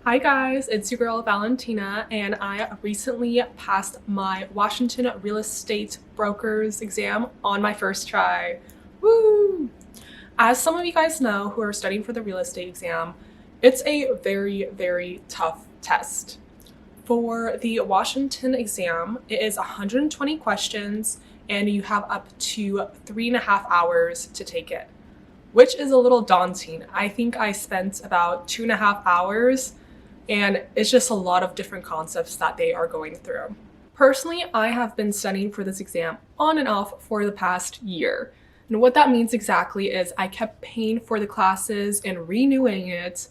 Hi guys, it's your girl Valentina, and I recently passed my Washington real estate broker's exam on my first try. Woo! As some of you guys know who are studying for the real estate exam, it's a very tough test. For the Washington exam, it is 120 questions and you have up to 3.5 hours to take it, which is a little daunting. I think I spent about 2.5 hours, and it's just a lot of different concepts that they are going through. Personally, I have been studying for this exam on and off for the past year. And what that means exactly is I kept paying for the classes and renewing it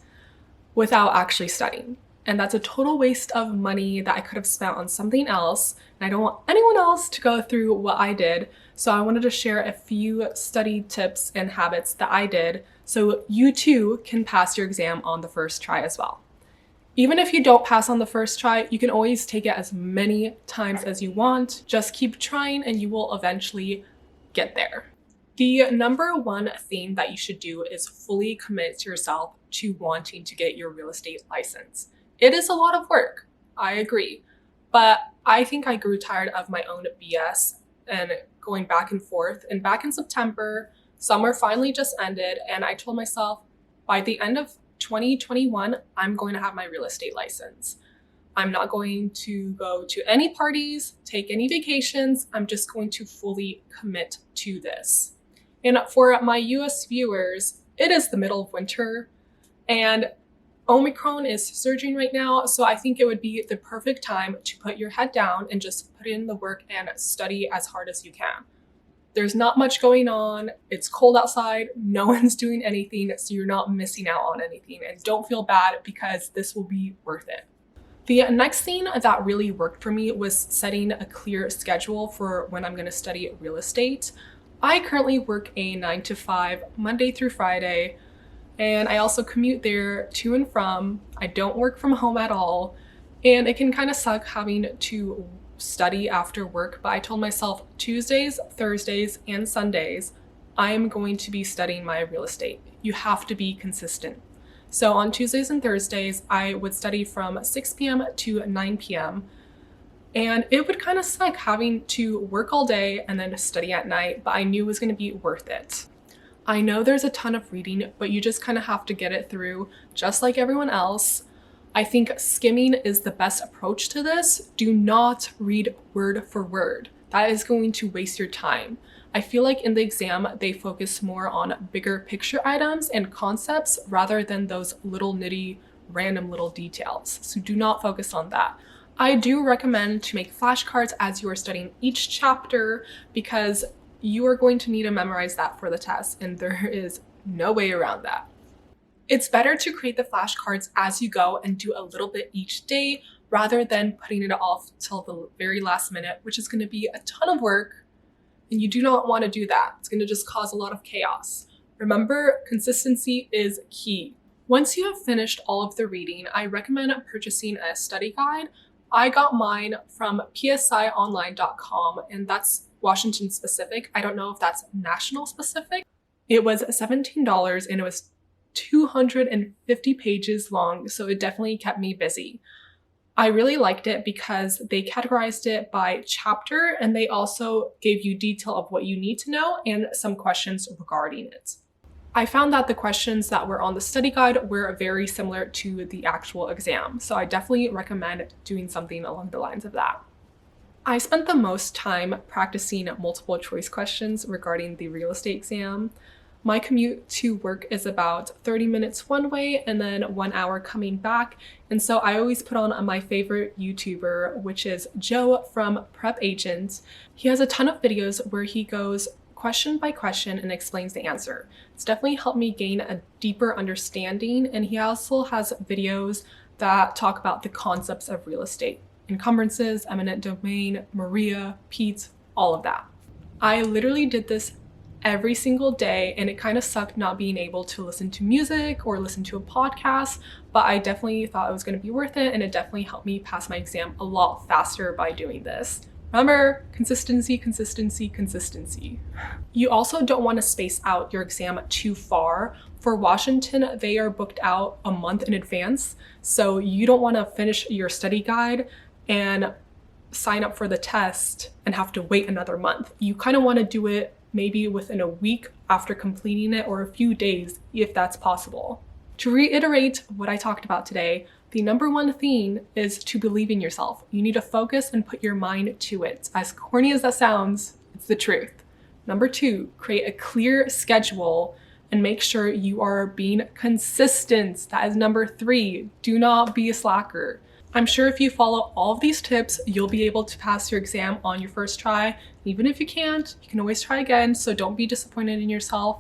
without actually studying. And that's a total waste of money that I could have spent on something else. And I don't want anyone else to go through what I did. So I wanted to share a few study tips and habits that I did so you too can pass your exam on the first try as well. Even if you don't pass on the first try, you can always take it as many times as you want. Just keep trying and you will eventually get there. The number one thing that you should do is fully commit to yourself to wanting to get your real estate license. It is a lot of work, I agree, but I think I grew tired of my own BS and going back and forth. And back in September, summer finally just ended, and I told myself by the end of 2021, I'm going to have my real estate license. I'm not going to go to any parties, take any vacations. I'm just going to fully commit to this. And for my US viewers, it is the middle of winter and Omicron is surging right now. So I think it would be the perfect time to put your head down and just put in the work and study as hard as you can. There's not much going on. It's cold outside. No one's doing anything, so you're not missing out on anything. And don't feel bad because this will be worth it. The next thing that really worked for me was setting a clear schedule for when I'm going to study real estate. I currently work a 9 to 5, Monday through Friday, and I also commute there to and from. I don't work from home at all, and it can kind of suck having to study after work, but I told myself Tuesdays, Thursdays, and Sundays, I'm going to be studying my real estate. You have to be consistent. So on Tuesdays and Thursdays, I would study from 6 p.m. to 9 p.m. And it would kind of suck having to work all day and then study at night, but I knew it was going to be worth it. I know there's a ton of reading, but you just kind of have to get it through just like everyone else. I think skimming is the best approach to this. Do not read word for word. That is going to waste your time. I feel like in the exam, they focus more on bigger picture items and concepts rather than those little nitty, random little details. So do not focus on that. I do recommend to make flashcards as you are studying each chapter because you are going to need to memorize that for the test, and there is no way around that. It's better to create the flashcards as you go and do a little bit each day rather than putting it off till the very last minute, which is going to be a ton of work, and you do not want to do that. It's going to just cause a lot of chaos. Remember, consistency is key. Once you have finished all of the reading, I recommend purchasing a study guide. I got mine from psionline.com, and that's Washington specific. I don't know if that's national specific. It was $17 and it was 250 pages long, so it definitely kept me busy. I really liked it because they categorized it by chapter and they also gave you detail of what you need to know and some questions regarding it. I found that the questions that were on the study guide were very similar to the actual exam, so I definitely recommend doing something along the lines of that. I spent the most time practicing multiple choice questions regarding the real estate exam. My commute to work is about 30 minutes one way and then 1 hour coming back. And so I always put on my favorite YouTuber, which is Joe from Prep Agent. He has a ton of videos where he goes question by question and explains the answer. It's definitely helped me gain a deeper understanding. And he also has videos that talk about the concepts of real estate, encumbrances, eminent domain, Maria, Pete, all of that. I literally did this every single day, and it kind of sucked not being able to listen to music or listen to a podcast, but I definitely thought it was going to be worth it, and it definitely helped me pass my exam a lot faster by doing this. Remember, consistency, consistency, consistency. You also don't want to space out your exam too far. For Washington, they are booked out a month in advance, so you don't want to finish your study guide and sign up for the test and have to wait another month. You kind of want to do it maybe within a week after completing it, or a few days if that's possible. To reiterate what I talked about today, the number one thing is to believe in yourself. You need to focus and put your mind to it. As corny as that sounds, it's the truth. Number two, create a clear schedule and make sure you are being consistent. That is number three. Do not be a slacker. I'm sure if you follow all of these tips, you'll be able to pass your exam on your first try. Even if you can't, you can always try again, so don't be disappointed in yourself.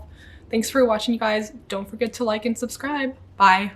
Thanks for watching, you guys. Don't forget to like and subscribe. Bye.